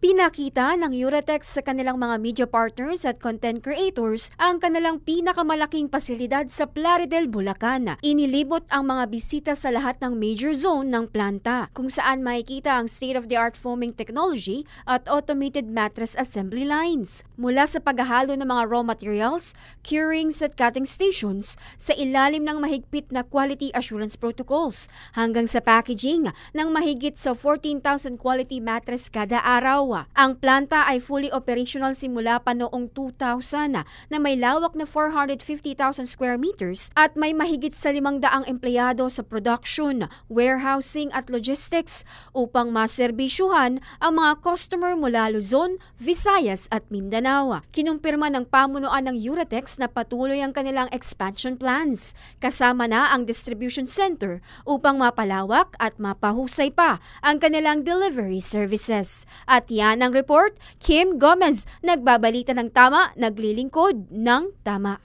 Pinakita ng Uratex sa kanilang mga media partners at content creators ang kanilang pinakamalaking pasilidad sa Plaridel, Bulacan. Inilibot ang mga bisita sa lahat ng major zone ng planta, kung saan makikita ang state-of-the-art foaming technology at automated mattress assembly lines. Mula sa paghahalo ng mga raw materials, curings at cutting stations sa ilalim ng mahigpit na quality assurance protocols, hanggang sa packaging ng mahigit sa 14,000 quality mattress kada araw. Ang planta ay fully operational simula pa noong 2000 na may lawak na 450,000 square meters at may mahigit sa 500 empleyado sa production, warehousing at logistics upang maserbisyuhan ang mga customer mula Luzon, Visayas at Mindanao. Kinumpirma ng pamunuan ng Uratex na patuloy ang kanilang expansion plans, kasama na ang distribution center upang mapalawak at mapahusay pa ang kanilang delivery services. At yan ang report, Kim Gomez, nagbabalita ng tama, naglilingkod ng tama.